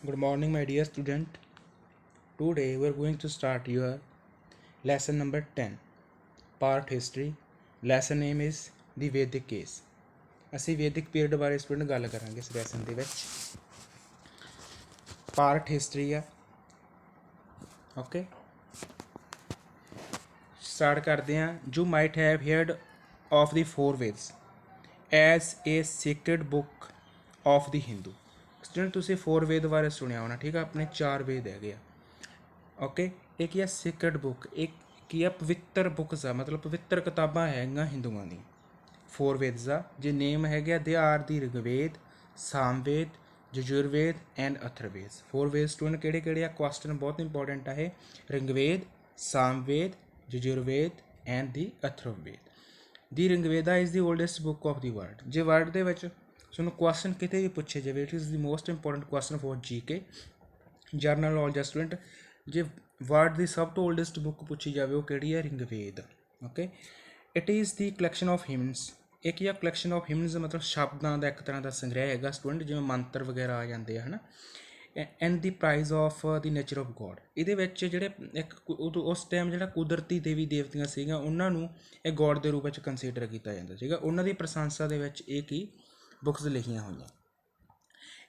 Good morning, my dear student. Today we are going to start your lesson number 10, part history. Lesson name is The Vedic Case. ਅਸੀਂ ਵੈਦਿਕ period ਬਾਰੇ student ਗੱਲ ਕਰਾਂਗੇ ਇਸ lesson ਦੇ ਵਿੱਚ। Part history ਆ। ਓਕੇ, ਸਟਾਰਟ ਕਰਦੇ ਹਾਂ। You might have heard of the four Veds as a sacred book of the Hindu. Student ਤੁਸੀਂ ਫੋਰ ਵੇਦ ਬਾਰੇ ਸੁਣਿਆ ਹੋਣਾ, ਠੀਕ ਆ। ਆਪਣੇ 4 ਵੇਦ ਹੈਗੇ ਆ। ਓਕੇ, ਇਹ ਕੀ ਆ? Secret book. ਇੱਕ ਕੀ ਆ? ਪਵਿੱਤਰ ਬੁੱਕਸ ਆ, ਮਤਲਬ ਪਵਿੱਤਰ ਕਿਤਾਬਾਂ ਹੈਗੀਆਂ ਹਿੰਦੂਆਂ ਦੀ। ਫੋਰ ਵੇਦਸ ਆ ਜੇ ਨੇਮ ਹੈਗੇ ਆ, they are the Rigveda, Samaveda, Yajurveda and Atharvaveda. Four Veda student ਕਿਹੜੇ ਕਿਹੜੇ ਆ? ਕੁਐਸਚਨ ਬਹੁਤ ਇੰਪੋਰਟੈਂਟ ਆ ਇਹ। Rigveda, Samaveda, Yajurveda and the Atharvaveda. The Rigveda is the oldest book of the world. ਜੇ ਵਰਲਡ ਦੇ ਵਿੱਚ ਤੁਹਾਨੂੰ ਕੁਐਸਚਨ ਕਿਤੇ ਵੀ ਪੁੱਛੇ ਜਾਵੇ, it is the most important question for GK general knowledge student. ਜੇ ਵਰਲਡ ਦੀ ਸਭ ਤੋਂ ਓਲਡੈਸਟ ਬੁੱਕ ਪੁੱਛੀ ਜਾਵੇ ਉਹ ਕਿਹੜੀ ਹੈ? Rigveda. Okay, it is the collection of hymns. ਇਹ ਕੀ ਆ? ਕਲੈਕਸ਼ਨ ਆਫ ਹਿਮਨਸ ਮਤਲਬ ਸ਼ਬਦਾਂ ਦਾ ਇੱਕ ਤਰ੍ਹਾਂ ਦਾ ਸੰਗ੍ਰਹਿ ਹੈਗਾ ਸਟੂਡੈਂਟ, ਜਿਵੇਂ ਮੰਤਰ ਵਗੈਰਾ ਆ ਜਾਂਦੇ ਆ, ਹੈ ਨਾ। And the praise of the nature of God. ਇਹਦੇ ਵਿੱਚ ਜਿਹੜੇ ਉਸ ਟਾਈਮ ਜਿਹੜਾ ਕੁਦਰਤੀ ਦੇਵੀ ਦੇਵਤੀਆਂ ਸੀਗੀਆਂ ਉਹਨਾਂ ਨੂੰ ਇਹ ਗੋਡ ਦੇ ਰੂਪ ਵਿੱਚ ਕੰਸੀਡਰ ਕੀਤਾ ਜਾਂਦਾ ਸੀਗਾ। ਉਹਨਾਂ ਦੀ ਪ੍ਰਸ਼ੰਸਾ ਦੇ ਵਿੱਚ ਇਹ ਕੀ ਬੁੱਕਸ ਲਿਖੀਆਂ ਹੋਈਆਂ।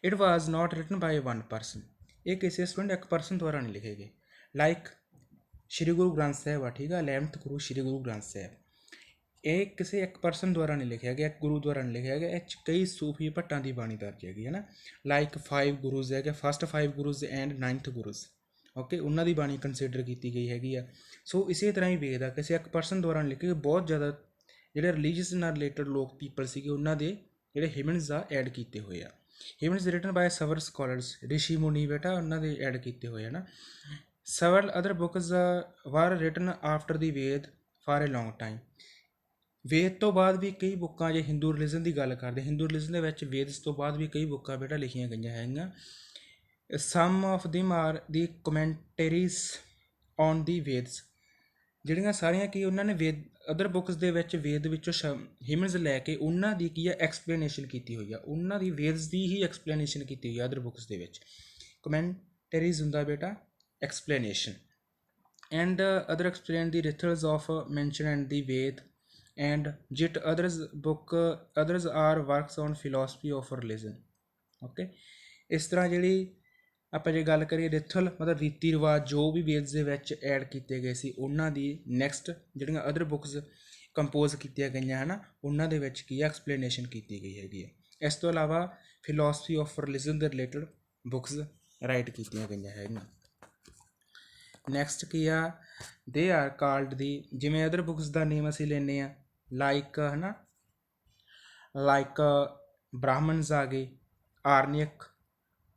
It was not written by one person. ਇਹ ਕਿਸੇ ਸਟੂਡੈਂਟ ਇੱਕ ਪਰਸਨ ਦੁਆਰਾ ਨਹੀਂ ਲਿਖੇ ਗਏ। ਲਾਈਕ ਸ਼੍ਰੀ ਗੁਰੂ ਗ੍ਰੰਥ ਸਾਹਿਬ ਆ, ਠੀਕ ਆ। 11th ਗੁਰੂ ਸ਼੍ਰੀ ਗੁਰੂ ਗ੍ਰੰਥ ਸਾਹਿਬ, ਇਹ ਕਿਸੇ ਇੱਕ ਪਰਸਨ ਦੁਆਰਾ ਨਹੀਂ ਲਿਖਿਆ ਗਿਆ, ਇੱਕ ਗੁਰੂ ਦੁਆਰਾ ਨਹੀਂ ਲਿਖਿਆ ਗਿਆ। ਇਹ 'ਚ ਕਈ ਸੂਫੀ ਭੱਟਾਂ ਦੀ ਬਾਣੀ ਦਰਜ ਹੈਗੀ ਹੈ ਨਾ। ਲਾਈਕ 5 ਗੁਰੂਜ਼ ਹੈਗੇ, ਫਸਟ 5 ਗੁਰੂਜ਼ ਐਂਡ 9th ਗੁਰੂਜ਼। ਓਕੇ, ਉਹਨਾਂ ਦੀ ਬਾਣੀ ਕੰਸੀਡਰ ਕੀਤੀ ਗਈ ਹੈਗੀ ਆ। ਸੋ ਇਸੇ ਤਰ੍ਹਾਂ ਹੀ ਵੇਦ ਆ ਕਿਸੇ ਇੱਕ ਪਰਸਨ ਦੁਆਰਾ ਨਹੀਂ ਲਿਖੇ ਗਏ। ਬਹੁਤ ਜ਼ਿਆਦਾ ਜਿਹੜੇ ਰਿਲੀਜੀਅਸ ਨਾਲ ਰਿਲੇਟਡ ਲੋਕ ਪੀਪਲ ਸੀਗੇ ਉਹਨਾਂ ਦੇ ਜਿਹੜੇ ਹਿਮਨਸ ਆ ਐਡ ਕੀਤੇ ਹੋਏ ਆ। Hymns written by several scholars, ਰਿਸ਼ੀ ਮੁਨੀ ਬੇਟਾ ਉਹਨਾਂ ਦੇ ਐਡ ਕੀਤੇ ਹੋਏ ਆ ਨਾ। Several other books were written after the Veda for a long time. Veda ਤੋਂ ਬਾਅਦ ਵੀ ਕਈ ਬੁੱਕਾਂ, ਜੇ ਹਿੰਦੂ ਰਿਲੀਜਨ ਦੀ ਗੱਲ ਕਰਦੇ, ਹਿੰਦੂ ਰਿਲੀਜਨ ਦੇ ਵਿੱਚ ਵੇਦਸ ਤੋਂ ਬਾਅਦ ਵੀ ਕਈ ਬੁੱਕਾਂ ਬੇਟਾ ਲਿਖੀਆਂ ਗਈਆਂ ਹੈਗੀਆਂ। Some of ਦਿਮ R the ਕਮੈਂਟਰੀਜ਼ on the Vedas. ਜਿਹੜੀਆਂ ਸਾਰੀਆਂ ਕੀ ਉਹਨਾਂ ਨੇ ਵੇਦ ਅਦਰ ਬੁੱਕਸ ਦੇ ਵਿੱਚ ਵੇਦ ਵਿੱਚੋਂ ਹਿਮਨਸ ਲੈ ਕੇ ਉਹਨਾਂ ਦੀ ਕੀ ਆ ਐਕਸਪਲੇਨੇਸ਼ਨ ਕੀਤੀ ਹੋਈ ਆ। ਉਹਨਾਂ ਦੀ ਵੇਦਸ ਦੀ ਹੀ ਐਕਸਪਲੇਨੇਸ਼ਨ ਕੀਤੀ ਹੋਈ ਆ ਅਦਰ ਬੁੱਕਸ ਦੇ ਵਿੱਚ। ਕਮੈਂਟਰੀਜ਼ ਹੁੰਦਾ ਬੇਟਾ explanation. And other explain the rituals of mention and the Veda and yet others are works on philosophy of religion. Okay, ਇਸ ਤਰ੍ਹਾਂ ਜਿਹੜੀ ਆਪਾਂ ਜੇ ਗੱਲ ਕਰੀਏ ਰਿਥਲ ਮਤਲਬ ਰੀਤੀ ਰਿਵਾਜ ਜੋ ਵੀ ਵੇਦਸ ਦੇ ਵਿੱਚ ਐਡ ਕੀਤੇ ਗਏ ਸੀ ਉਹਨਾਂ ਦੀ ਨੈਕਸਟ ਜਿਹੜੀਆਂ ਅਦਰ ਬੁੱਕਸ ਕੰਪੋਜ਼ ਕੀਤੀਆਂ ਗਈਆਂ ਹੈ ਨਾ, ਉਹਨਾਂ ਦੇ ਵਿੱਚ ਕੀ ਐਕਸਪਲੇਨੇਸ਼ਨ ਕੀਤੀ ਗਈ ਹੈਗੀ ਹੈ। ਇਸ ਤੋਂ ਇਲਾਵਾ ਫਿਲੋਸਫੀ ਆਫ ਰਿਲੀਜਨ ਦੇ ਰਿਲੇਟਡ ਬੁੱਕਸ ਰਾਈਟ ਕੀਤੀਆਂ ਗਈਆਂ ਹੈਗੀਆਂ। ਨੈਕਸਟ ਕੀ ਆ? ਦੇ ਆਰ ਕਾਲਡ ਦੀ, ਜਿਵੇਂ ਅਦਰ ਬੁੱਕਸ ਦਾ ਨੇਮ ਅਸੀਂ ਲੈਂਦੇ ਹਾਂ ਲਾਈਕ ਹੈ ਨਾ, ਲਾਈਕ ਬ੍ਰਾਹਮਣਸ ਆ ਗਏ, ਆਰਨਿਕ,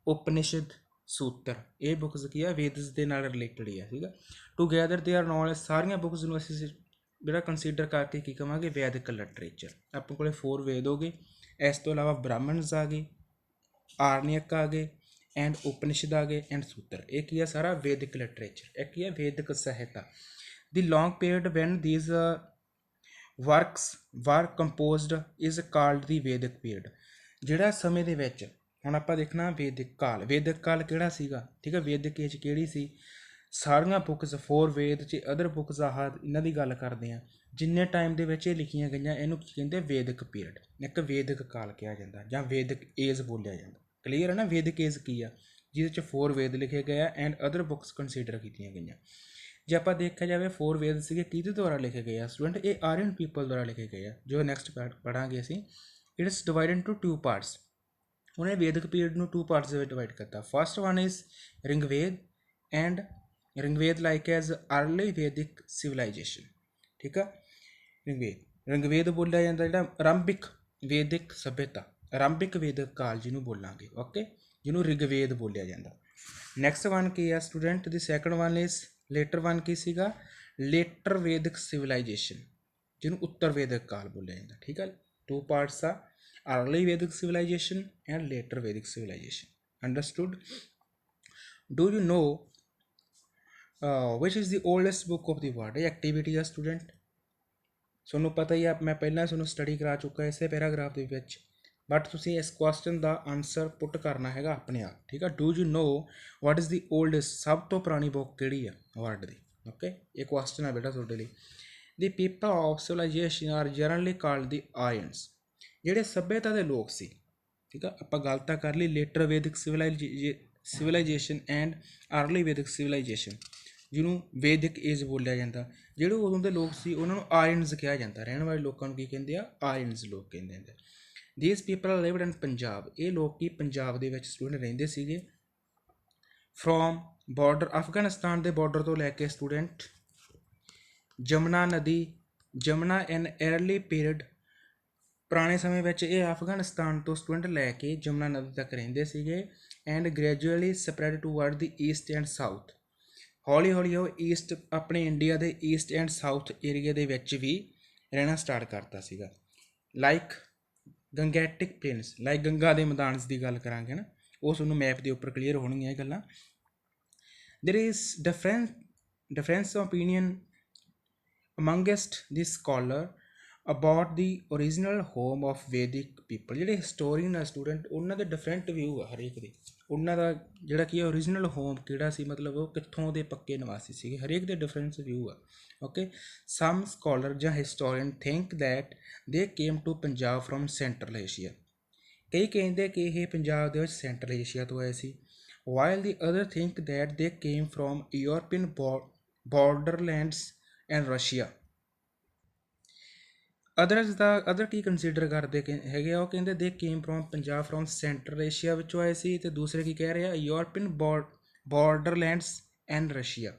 ਉਪਨਿਸ਼ਦ, ਸੂਤਰ। ਇਹ ਬੁੱਕਸ ਕੀ ਆ? ਵੇਦਸ ਦੇ ਨਾਲ ਰਿਲੇਟਡ ਹੀ ਆ, ਠੀਕ ਆ। ਟੂਗੈਦਰ ਦੇ ਆਰ ਨੋਨ, ਸਾਰੀਆਂ ਬੁੱਕਸ ਨੂੰ ਅਸੀਂ ਜਿਹੜਾ ਕੰਸੀਡਰ ਕਰਕੇ ਕੀ ਕਹਾਂਗੇ? ਵੈਦਿਕ ਲਿਟਰੇਚਰ। ਆਪਣੇ ਕੋਲੇ 4 ਵੇਦ ਹੋ ਗਏ, ਇਸ ਤੋਂ ਇਲਾਵਾ ਬ੍ਰਾਹਮਣਸ ਆ ਗਏ, ਆਰਨਿਕ ਆ ਗਏ ਐਂਡ ਉਪਨਿਸ਼ਦ ਆ ਗਏ ਐਂਡ ਸੂਤਰ। ਇਹ ਕੀ ਆ? ਸਾਰਾ ਵੈਦਿਕ ਲਿਟਰੇਚਰ। ਇਹ ਕੀ ਆ? ਵੈਦਿਕ ਸਾਹਿਤਾ। ਦੀ ਲੌਂਗ ਪੀਰੀਅਡ ਵੈਨ ਦੀਜ਼ ਵਰਕਸ ਵਰ ਕੰਪੋਜ਼ਡ ਇਜ਼ ਕਾਲਡ ਦੀ ਵੈਦਿਕ ਪੀਰੀਅਡ। ਜਿਹੜਾ ਸਮੇਂ ਦੇ ਵਿੱਚ ਹੁਣ ਆਪਾਂ ਦੇਖਣਾ ਵੈਦਿਕ ਕਾਲ। ਵੈਦਿਕ ਕਾਲ ਕਿਹੜਾ ਸੀਗਾ? ਠੀਕ ਹੈ, ਵੈਦਿਕ ਏਜ ਕਿਹੜੀ ਸੀ? ਸਾਰੀਆਂ ਬੁੱਕਸ 4 ਵੇਦ 'ਚ ਅਦਰ ਬੁੱਕਸ ਆਹ ਇਹਨਾਂ ਦੀ ਗੱਲ ਕਰਦੇ ਆ ਜਿੰਨੇ ਟਾਈਮ ਦੇ ਵਿੱਚ ਇਹ ਲਿਖੀਆਂ ਗਈਆਂ, ਇਹਨੂੰ ਕੀ ਕਹਿੰਦੇ? ਵੈਦਿਕ ਪੀਰੀਅਡ। ਇੱਕ ਵੈਦਿਕ ਕਾਲ ਕਿਹਾ ਜਾਂਦਾ ਜਾਂ ਵੈਦਿਕ ਏਜ ਬੋਲਿਆ ਜਾਂਦਾ। ਕਲੀਅਰ ਹੈ ਨਾ? ਵੈਦਿਕ ਏਜ ਕੀ ਆ? ਜਿਹਦੇ 'ਚ 4 ਵੇਦ ਲਿਖੇ ਗਏ ਆ ਐਂਡ ਅਦਰ ਬੁੱਕਸ ਕੰਸੀਡਰ ਕੀਤੀਆਂ ਗਈਆਂ। ਜੇ ਆਪਾਂ ਦੇਖਿਆ ਜਾਵੇ 4 ਵੇਦ ਸੀਗੇ ਕਿਹਦੇ ਦੁਆਰਾ ਲਿਖੇ ਗਏ ਆ ਸਟੂਡੈਂਟ? ਇਹ ਆਰੀਅਨ ਪੀਪਲ ਦੁਆਰਾ ਲਿਖੇ ਗਏ ਆ, ਜੋ ਨੈਕਸਟ ਪੜ੍ਹਾਂਗੇ ਅਸੀਂ। It is divide into 2 parts. ਉਹਨੇ ਵੈਦਿਕ ਪੀਰੀਅਡ ਨੂੰ 2 ਪਾਰਟਸ ਦੇ ਵਿੱਚ ਡਿਵਾਈਡ ਕਰਤਾ। First one is Rigveda and Rigveda like as early ਵੈਦਿਕ ਸਿਵਲਾਈਜੇਸ਼ਨ। ਠੀਕ ਆ, ਰਿਗਵੇਦ ਬੋਲਿਆ ਜਾਂਦਾ ਜਿਹੜਾ ਆਰੰਭਿਕ ਵੈਦਿਕ ਸਭਿਅਤਾ, ਆਰੰਭਿਕ ਵੈਦਿਕ ਕਾਲ ਜਿਹਨੂੰ ਬੋਲਾਂਗੇ। ਓਕੇ, ਜਿਹਨੂੰ ਰਿਗਵੇਦ ਬੋਲਿਆ ਜਾਂਦਾ। ਨੈਕਸਟ ਵਨ ਕੀ ਆ student? The second one is later one ਕੀ ਸੀਗਾ? ਲੇਟਰ ਵੈਦਿਕ ਸਿਵਲਾਈਜੇਸ਼ਨ, ਜਿਹਨੂੰ ਉੱਤਰ ਵੈਦਿਕ ਕਾਲ ਬੋਲਿਆ ਜਾਂਦਾ। ਠੀਕ ਆ, 2 ਪਾਰਟਸ ਆ, early Vedic civilization and later Vedic civilization. Understood? Do you know which is the oldest book of the world? ਇਹ ਐਕਟੀਵਿਟੀ ਆ ਸਟੂਡੈਂਟ, ਤੁਹਾਨੂੰ ਪਤਾ ਹੀ ਆ, ਮੈਂ ਪਹਿਲਾਂ ਤੁਹਾਨੂੰ ਸਟੱਡੀ ਕਰਾ ਚੁੱਕਾ ਇਸੇ ਪੈਰਾਗ੍ਰਾਫ ਦੇ ਵਿੱਚ। ਬਟ ਤੁਸੀਂ ਇਸ ਕੁਐਸਚਨ ਦਾ ਆਨਸਰ ਪੁੱਟ ਕਰਨਾ ਹੈਗਾ ਆਪਣੇ ਆਪ, ਠੀਕ ਆ। Do you know what is the oldest, ਸਭ ਤੋਂ ਪੁਰਾਣੀ ਬੁੱਕ ਕਿਹੜੀ ਆ ਵਰਲਡ ਦੀ? ਓਕੇ, ਇਹ ਕੁਐਸਚਨ ਆ ਬੇਟਾ ਤੁਹਾਡੇ ਲਈ। The people of civilization are generally called the Aryans. ਜਿਹੜੇ ਸੱਭਿਅਤਾ ਦੇ ਲੋਕ ਸੀ, ਠੀਕ ਆ, ਆਪਾਂ ਗੱਲ ਤਾਂ ਕਰ ਲਈ ਲੇਟਰ ਵੈਦਿਕ ਸਿਵਲਾਈਜੇਸ਼ਨ ਐਂਡ ਅਰਲੀ ਵੈਦਿਕ ਸਿਵਲਾਈਜੇਸ਼ਨ, ਜਿਹਨੂੰ ਵੈਦਿਕ ਏਜ ਬੋਲਿਆ ਜਾਂਦਾ। ਜਿਹੜੇ ਉਦੋਂ ਦੇ ਲੋਕ ਸੀ ਉਹਨਾਂ ਨੂੰ ਆਰੀਅਨਸ ਕਿਹਾ ਜਾਂਦਾ। ਰਹਿਣ ਵਾਲੇ ਲੋਕਾਂ ਨੂੰ ਕੀ ਕਹਿੰਦੇ ਆ? ਆਰੀਅਨਸ ਲੋਕ ਕਹਿੰਦੇ ਹੁੰਦੇ। ਦੀਸ ਪੀਪਲ ਲਿਵਡ ਇਨ ਪੰਜਾਬ, ਇਹ ਲੋਕ ਕੀ ਪੰਜਾਬ ਦੇ ਵਿੱਚ ਸਟੂਡੈਂਟ ਰਹਿੰਦੇ ਸੀਗੇ। ਫਰੋਮ ਬਾਰਡਰ, ਅਫਗਾਨਿਸਤਾਨ ਦੇ ਬਾਰਡਰ ਤੋਂ ਲੈ ਕੇ ਸਟੂਡੈਂਟ ਜਮਨਾ ਨਦੀ, ਜਮਨਾ ਇਨ ਅਰਲੀ ਪੀਰੀਅਡ, ਪੁਰਾਣੇ ਸਮੇਂ ਵਿੱਚ ਇਹ ਅਫਗਾਨਿਸਤਾਨ ਤੋਂ ਸਟੂਡੈਂਟ ਲੈ ਕੇ ਜਮਨਾ ਨਦੀ ਤੱਕ ਰਹਿੰਦੇ ਸੀਗੇ। And gradually spread toward the East and south, ਹੌਲੀ ਹੌਲੀ ਉਹ ਈਸਟ, ਆਪਣੇ ਇੰਡੀਆ ਦੇ ਈਸਟ ਐਂਡ ਸਾਊਥ ਏਰੀਆ ਦੇ ਵਿੱਚ ਵੀ ਰਹਿਣਾ ਸਟਾਰਟ ਕਰਤਾ ਸੀਗਾ। ਲਾਈਕ ਗੰਗੈਟਿਕ ਪਲੇਨਸ, ਲਾਈਕ ਗੰਗਾ ਦੇ ਮੈਦਾਨ ਦੀ ਗੱਲ ਕਰਾਂਗੇ ਨਾ, ਉਹ ਤੁਹਾਨੂੰ ਮੈਪ ਦੇ ਉੱਪਰ ਕਲੀਅਰ ਹੋਣਗੀਆਂ ਇਹ ਗੱਲਾਂ। There is difference opinion amongst the scholar about the original home of Vedic people। ਜਿਹੜੇ ਹਿਸਟੋਰੀਅਨ ਆ ਸਟੂਡੈਂਟ, ਉਹਨਾਂ ਦੇ ਡਿਫਰੈਂਟ ਵਿਊ ਆ ਹਰੇਕ ਦੇ, ਉਹਨਾਂ ਦਾ ਜਿਹੜਾ ਕੀ ਓਰੀਜਨਲ ਹੋਮ ਕਿਹੜਾ ਸੀ, ਮਤਲਬ ਉਹ ਕਿੱਥੋਂ ਦੇ ਪੱਕੇ ਨਿਵਾਸੀ ਸੀਗੇ, ਹਰੇਕ ਦੇ ਡਿਫਰੈਂਸ ਵਿਊ ਆ। ਓਕੇ, ਸਮ ਸਕੋਲਰ ਜਾਂ historian think that they came to Punjab from central Asia, ਕਈ ਕਹਿੰਦੇ ਕਿ ਇਹ ਪੰਜਾਬ ਦੇ ਵਿੱਚ ਸੈਂਟਰਲ ਏਸ਼ੀਆ ਤੋਂ ਆਏ ਸੀ। While the other think that they came from European borderlands and Russia. Other ਕੀ ਕੰਸੀਡਰ ਕਰਦੇ ਹੈਗੇ ਆ, ਉਹ ਕਹਿੰਦੇ they came from Punjab from central Asia ਵਿੱਚੋਂ ਆਏ ਸੀ, ਅਤੇ ਦੂਸਰੇ ਕੀ ਕਹਿ ਰਹੇ ਆ, ਯੂਰਪੀਅਨ ਬਾਰਡਰਲੈਂਡਸ ਐਂਡ ਰਸ਼ੀਆ,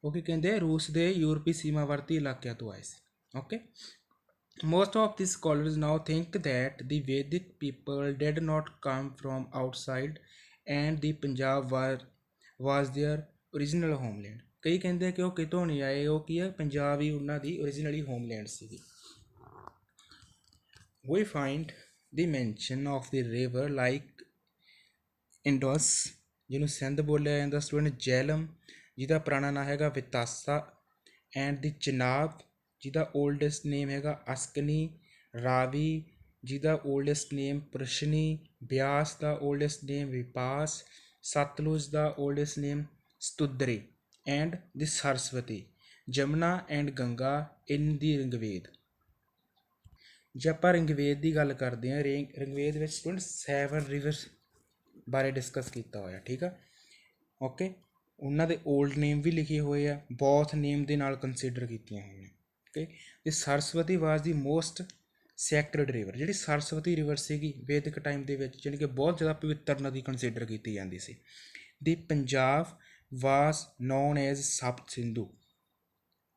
ਉਹ ਕੀ ਕਹਿੰਦੇ ਰੂਸ ਦੇ ਯੂਰਪੀ ਸੀਮਾਵਰਤੀ ਇਲਾਕਿਆਂ ਤੋਂ ਆਏ ਸੀ। Okay, most of the scholars now think that the Vedic people did not come from outside and the Punjab was their original homeland। ਕਈ ਕਹਿੰਦੇ ਕਿ ਉਹ ਕਿਤੋਂ ਨਹੀਂ ਆਏ, ਉਹ ਕੀ ਹੈ, ਪੰਜਾਬ ਹੀ ਉਹਨਾਂ ਦੀ ਓਰੀਜਨਲੀ ਹੋਮਲੈਂਡ ਸੀਗੀ। We find the mention of the river like Indus, ਜਿਹਨੂੰ ਸਿੰਧ ਬੋਲਿਆ ਜਾਂਦਾ ਸਟੂਡੈਂਟ, ਜੇਹਲਮ ਜਿਹਦਾ ਪੁਰਾਣਾ ਨਾਂ ਹੈਗਾ ਵਿਤਾਸਾ, ਐਂਡ ਦੀ ਚਨਾਬ ਜਿਹਦਾ ਓਲਡੈਸਟ ਨੇਮ ਹੈਗਾ ਅਸਕਨੀ, ਰਾਵੀ ਜਿਹਦਾ ਓਲਡੈਸਟ ਨੇਮ ਪ੍ਰਸ਼ਨੀ, ਬਿਆਸ ਦਾ ਓਲਡੈਸਟ ਨੇਮ ਵਿਪਾਸ, ਸਤਲੁਜ ਦਾ ਓਲਡੈਸਟ ਨੇਮ ਸਤੁਦਰੀ, and the Saraswati, Jamuna and Ganga ਇਨ ਦੀ ਰਿਗਵੇਦ। ਜੇ ਆਪਾਂ ਰਿਗਵੇਦ ਦੀ ਗੱਲ ਕਰਦੇ ਹਾਂ, ਰਿਗਵੇਦ ਵਿੱਚ ਸਟੂਡੈਂਟ 7 ਰਿਵਰਸ ਬਾਰੇ ਡਿਸਕਸ ਕੀਤਾ ਹੋਇਆ, ਠੀਕ ਆ। ਓਕੇ, ਉਹਨਾਂ ਦੇ ਓਲਡ ਨੇਮ ਵੀ ਲਿਖੇ ਹੋਏ ਆ, ਬੌਥ ਨੇਮ ਦੇ ਨਾਲ ਕੰਸੀਡਰ ਕੀਤੀਆਂ ਹੋਈਆਂ। ਓਕੇ, ਤੇ ਸਰਸਵਤੀ ਵਾਜ਼ ਦੀ ਮੋਸਟ ਸੈਕਰਡ ਰਿਵਰ, ਜਿਹੜੀ ਸਰਸਵਤੀ ਰਿਵਰ ਸੀਗੀ ਵੈਦਿਕ ਟਾਈਮ ਦੇ ਵਿੱਚ, ਜਾਣੀ ਕਿ ਬਹੁਤ ਜ਼ਿਆਦਾ ਪਵਿੱਤਰ ਨਦੀ ਕੰਸੀਡਰ ਕੀਤੀ ਜਾਂਦੀ ਸੀ। The Punjab was known as Sapta Sindhu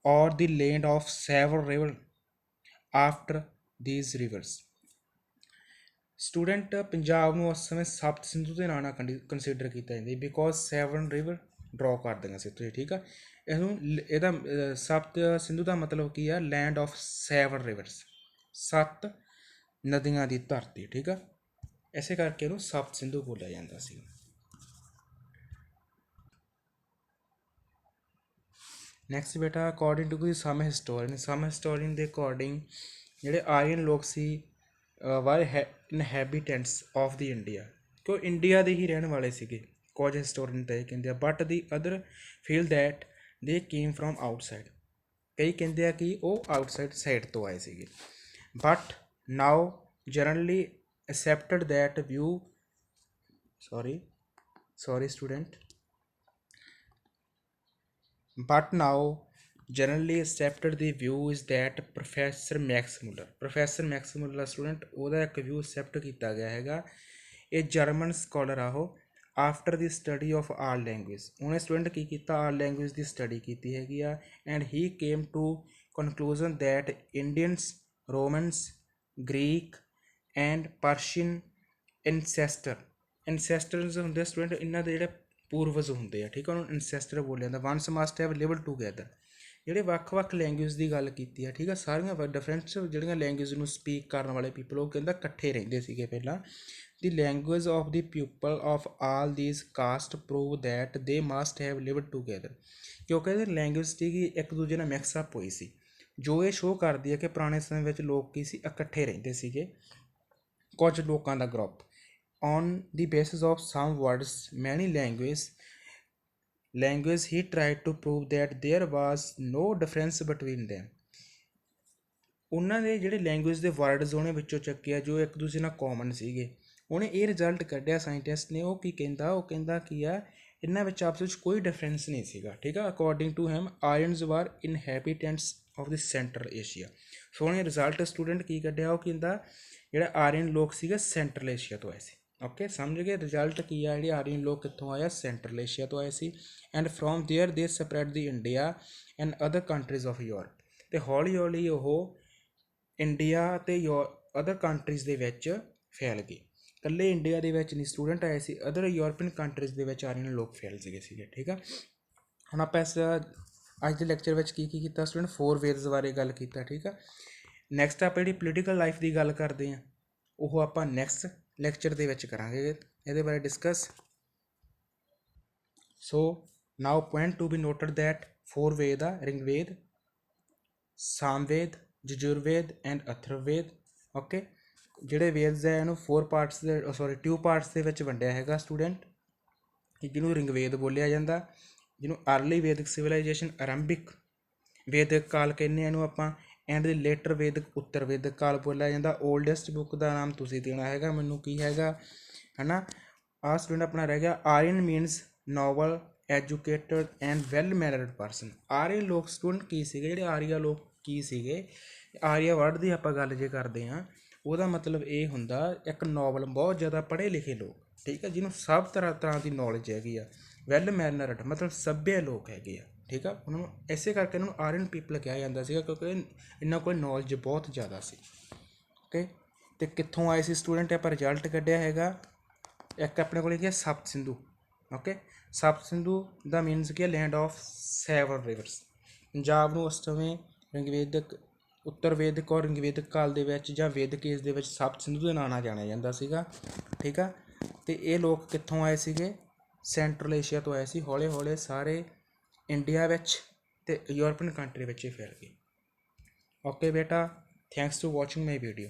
or the land of seven river after these rivers। Student Punjab ਨੂੰ ਉਸ ਸਮੇਂ ਸਪਤ ਸਿੰਧੂ ਦੇ ਨਾਂ ਨਾਲ ਕੰਸੀਡਰ ਕੀਤਾ ਜਾਂਦਾ, ਬਿਕੋਜ਼ 7 ਰਿਵਰ ਡਰॉ ਕਰ ਦੇਣਾ ਸੀ ਤੁਸੀਂ, ਠੀਕ ਆ। ਇਹਦਾ ਸਪਤ ਸਿੰਧੂ ਦਾ ਮਤਲਬ ਕੀ ਆ, ਲੈਂਡ ਆਫ 7 ਰਿਵਰਸ, 7 ਨਦੀਆਂ ਦੀ ਧਰਤੀ, ਠੀਕ ਆ। ਇਸੇ ਕਰਕੇ ਇਹਨੂੰ ਸਪਤ ਸਿੰਧੂ ਬੋਲਿਆ ਜਾਂਦਾ ਸੀ। ਨੈਕਸਟ ਬੇਟਾ, according to the sum historian ਦੇ ਅਕੋਰਡਿੰਗ ਜਿਹੜੇ ਆਰੀਅਨ ਲੋਕ ਸੀ ਵਾਰ ਇਨਹੈਬੀਟੈਂਟਸ ਆਫ ਦੀ ਇੰਡੀਆ, ਕਿ ਉਹ ਇੰਡੀਆ ਦੇ ਹੀ ਰਹਿਣ ਵਾਲੇ ਸੀਗੇ। ਕੁਝ ਹਿਸਟੋਰੀਅਨ ਤਾਂ ਇਹ ਕਹਿੰਦੇ ਆ, but the other feel that they came from outside, ਕਈ ਕਹਿੰਦੇ ਆ ਕਿ ਉਹ ਆਊਟਸਾਈਡ ਸਾਈਡ ਤੋਂ ਆਏ ਸੀਗੇ। But now generally accepted that view, sorry student, but now generally accepted the view is that professor Max Muller student, ਉਹਦਾ ਇੱਕ ਵਿਊ ਐਕਸੈਪਟ ਕੀਤਾ ਗਿਆ ਹੈਗਾ। ਇਹ ਜਰਮਨ ਸਕੋਲਰ ਆ ਉਹ, after the study of all language, ਉਹਨੇ ਸਟੂਡੈਂਟ ਕੀ ਕੀਤਾ, ਆਲ ਲੈਂਗੁਏਜ ਦੀ ਸਟੱਡੀ ਕੀਤੀ ਹੈਗੀ ਆ। And he came to conclusion that Indians, Romans, Greek and Persian ancestors ਹੁੰਦੇ ਸਟੂਡੈਂਟ, ਇਹਨਾਂ ਦੇ ਜਿਹੜੇ ਪੂਰਵਜ ਹੁੰਦੇ ਆ, ਠੀਕ ਆ, ਉਹਨੂੰ ਐਨਸੈਸਟਰ ਬੋਲਿਆ ਜਾਂਦਾ। Ones must have lived together, ਜਿਹੜੇ ਵੱਖ-ਵੱਖ ਲੈਂਗੁਏਜ ਦੀ ਗੱਲ ਕੀਤੀ ਆ, ਠੀਕ ਆ, ਸਾਰੀਆਂ ਡਿਫਰੈਂਟ ਜਿਹੜੀਆਂ ਲੈਂਗੁਏਜ ਨੂੰ ਸਪੀਕ ਕਰਨ ਵਾਲੇ ਪੀਪਲ, ਉਹ ਕਹਿੰਦਾ ਇਕੱਠੇ ਰਹਿੰਦੇ ਸੀਗੇ ਪਹਿਲਾਂ। The language of the people of all these caste prove that they must have lived together, ਕਿਉਂਕਿ ਇਹਦੀ ਲੈਂਗੁਏਜ ਸੀਗੀ ਇੱਕ ਦੂਜੇ ਨਾਲ ਮਿਕਸਅਪ ਹੋਈ ਸੀ। ਜੋ ਇਹ ਸ਼ੋਅ ਕਰਦੀ ਹੈ ਕਿ ਪੁਰਾਣੇ ਸਮੇਂ ਵਿੱਚ ਲੋਕ ਕੀ ਸੀ, ਇਕੱਠੇ ਰਹਿੰਦੇ ਸੀਗੇ, ਕੁਝ ਲੋਕਾਂ ਦਾ group. on the basis of some words many language he tried to prove that there was no difference between them। ਉਹਨਾਂ ਦੇ ਜਿਹੜੇ ਲੈਂਗੁਏਜ ਦੇ ਵਰਡਸ ਉਹਨੇ ਵਿੱਚੋਂ ਚੱਕਿਆ ਜੋ ਇੱਕ ਦੂਜੇ ਨਾਲ ਕਾਮਨ ਸੀਗੇ, ਉਹਨੇ ਇਹ ਰਿਜ਼ਲਟ ਕੱਢਿਆ ਸਾਇੰਟਿਸਟ ਨੇ। ਉਹ ਕੀ ਕਹਿੰਦਾ, ਉਹ ਕਹਿੰਦਾ ਕੀ ਆ, ਇਹਨਾਂ ਵਿੱਚ ਆਪਸ ਵਿੱਚ ਕੋਈ ਡਿਫਰੈਂਸ ਨਹੀਂ ਸੀਗਾ, ਠੀਕ ਆ। According to him Aryans were inhabitants of the central Asia. So ਉਹਨੇ ਰਿਜ਼ਲਟ ਸਟੂਡੈਂਟ ਕੀ ਕੱਢਿਆ, ਉਹ ਕਹਿੰਦਾ ਜਿਹੜਾ ਆਰੀਅਨ ਲੋਕ ਸੀਗੇ ਸੈਂਟਰਲ ਏਸ਼ੀਆ ਤੋਂ ਆਏ ਸੀ। ਓਕੇ, ਸਮਝ ਗਏ ਰਿਜ਼ਲਟ ਕੀ ਆ, ਜਿਹੜੇ ਆਰੀਅਨ ਲੋਕ ਕਿੱਥੋਂ ਆਏ ਆ, ਸੈਂਟਰਲ ਏਸ਼ੀਆ ਤੋਂ ਆਏ ਸੀ। ਐਂਡ ਫਰੋਮ ਦੇਅਰ ਦੇ spread the India and other countries of Europe. ਅਤੇ ਹੌਲੀ ਹੌਲੀ ਉਹ ਇੰਡੀਆ ਅਤੇ ਅਦਰ ਕੰਟਰੀਜ਼ ਦੇ ਵਿੱਚ ਫੈਲ ਗਏ। ਇਕੱਲੇ ਇੰਡੀਆ ਦੇ ਵਿੱਚ ਨਹੀਂ ਸਟੂਡੈਂਟ ਆਏ ਸੀ, ਅਦਰ ਯੂਰਪੀਅਨ ਕੰਟਰੀਜ਼ ਦੇ ਵਿੱਚ ਆਰੀਅਨ ਲੋਕ ਫੈਲ ਸੀਗੇ, ਠੀਕ ਆ। ਹੁਣ ਆਪਾਂ ਇਸ ਅੱਜ ਦੇ ਲੈਕਚਰ ਵਿੱਚ ਕੀ ਕੀਤਾ ਸਟੂਡੈਂਟ, 4 ਵੇਦਸ ਬਾਰੇ ਗੱਲ ਕੀਤਾ, ਠੀਕ ਆ। ਨੈਕਸਟ ਆਪਾਂ ਜਿਹੜੀ ਪੋਲੀਟੀਕਲ ਲਾਈਫ ਦੀ ਗੱਲ ਕਰਦੇ ਹਾਂ ਉਹ ਆਪਾਂ ਨੈਕਸਟ ਲੈਕਚਰ ਦੇ ਵਿੱਚ ਕਰਾਂਗੇ ਇਹਦੇ ਬਾਰੇ discuss. So now point to be noted that 4 Veda ਆ, ਰਿਗਵੇਦ, ਸਾਮਵੇਦ, ਯਜੁਰਵੇਦ ਐਂਡ ਅਥਰਵਵੇਦ। ਓਕੇ, ਜਿਹੜੇ ਵੇਦਸ ਹੈ ਇਹਨੂੰ 2 ਪਾਰਟਸ ਦੇ ਵਿੱਚ ਵੰਡਿਆ ਹੈਗਾ ਸਟੂਡੈਂਟ, ਜਿਹਨੂੰ ਰਿਗਵੇਦ ਬੋਲਿਆ ਜਾਂਦਾ, ਜਿਹਨੂੰ ਅਰਲੀ ਵੈਦਿਕ ਸਿਵਲਾਈਜੇਸ਼ਨ ਆਰੰਭਿਕ ਵੈਦਿਕ ਕਾਲ ਕਹਿੰਦੇ ਇਹਨੂੰ ਆਪਾਂ, ਐਂਡ ਦੀ ਲੇਟਰ ਵੈਦਿਕ ਉੱਤਰ ਵੈਦਿਕ ਕਾਲ ਬੋਲਿਆ ਜਾਂਦਾ। ਓਲਡੈਸਟ ਬੁੱਕ ਦਾ ਨਾਮ ਤੁਸੀਂ ਦੇਣਾ ਹੈਗਾ ਮੈਨੂੰ, ਕੀ ਹੈਗਾ ਹੈ ਨਾ। ਆਹ ਸਟੂਡੈਂਟ ਆਪਣਾ ਰਹਿ ਗਿਆ Aryan means novel, educated and well mannered person. Aryan ਲੋਕ ਸਟੂਡੈਂਟ ਕੀ ਸੀਗੇ, ਜਿਹੜੇ ਆਰੀਆ ਲੋਕ ਕੀ ਸੀਗੇ, ਆਰੀਆ ਵਰਡ ਦੀ ਆਪਾਂ ਗੱਲ ਜੇ ਕਰਦੇ ਹਾਂ ਉਹਦਾ ਮਤਲਬ ਇਹ ਹੁੰਦਾ ਇੱਕ ਨੋਵਲ, ਬਹੁਤ ਜ਼ਿਆਦਾ ਪੜ੍ਹੇ ਲਿਖੇ ਲੋਕ, ਠੀਕ ਹੈ, ਜਿਹਨੂੰ ਸਭ ਤਰ੍ਹਾਂ ਦੀ ਨੌਲੇਜ ਹੈਗੀ ਆ। ਵੈਲ ਮੈਨਰਡ ਮਤਲਬ ਸੱਭਿਅ ਲੋਕ ਹੈਗੇ ਆ, ਠੀਕ ਆ। ਉਹਨਾਂ ਨੂੰ ਇਸੇ ਕਰਕੇ ਇਹਨਾਂ ਨੂੰ ਆਰੀਅਨ ਪੀਪਲ ਕਿਹਾ ਜਾਂਦਾ ਸੀਗਾ, ਕਿਉਂਕਿ ਇਹਨਾਂ ਕੋਲ ਨੌਲੇਜ ਬਹੁਤ ਜ਼ਿਆਦਾ ਸੀ। ਓਕੇ, ਅਤੇ ਕਿੱਥੋਂ ਆਏ ਸੀ ਸਟੂਡੈਂਟ, ਆਪਾਂ ਰਿਜ਼ਲਟ ਕੱਢਿਆ ਹੈਗਾ। ਇੱਕ ਆਪਣੇ ਕੋਲ ਕੀ ਹੈ, ਸਪਤ ਸਿੰਧੂ। ਓਕੇ, ਸਪਤ ਸਿੰਧੂ ਦਾ ਮੀਨਸ ਕੀ ਹੈ, land of several reverse. Punjab ਨੂੰ ਉਸ ਸਮੇਂ ਰਿਗਵੇਦਿਕ, ਉੱਤਰ ਵੈਦਿਕ ਔਰ ਰਿਗਵੇਦਿਕ ਕਾਲ ਦੇ ਵਿੱਚ ਜਾਂ ਵੈਦਿਕ ਏਜ ਦੇ ਵਿੱਚ ਸਪਤ ਸਿੰਧੂ ਦੇ ਨਾਂ ਨਾਲ ਜਾਣਿਆ ਜਾਂਦਾ ਸੀਗਾ, ਠੀਕ ਆ। ਅਤੇ ਇਹ ਲੋਕ ਕਿੱਥੋਂ ਆਏ ਸੀਗੇ, ਸੈਂਟਰਲ ਏਸ਼ੀਆ ਤੋਂ ਆਏ ਸੀ। ਹੌਲੇ ਹੌਲੇ ਸਾਰੇ ਇੰਡੀਆ ਵਿੱਚ ਅਤੇ ਯੂਰਪੀਅਨ ਕੰਟਰੀ ਵਿੱਚ ਹੀ ਫੈਲ ਗਏ। ਓਕੇ ਬੇਟਾ, thanks to watching my video.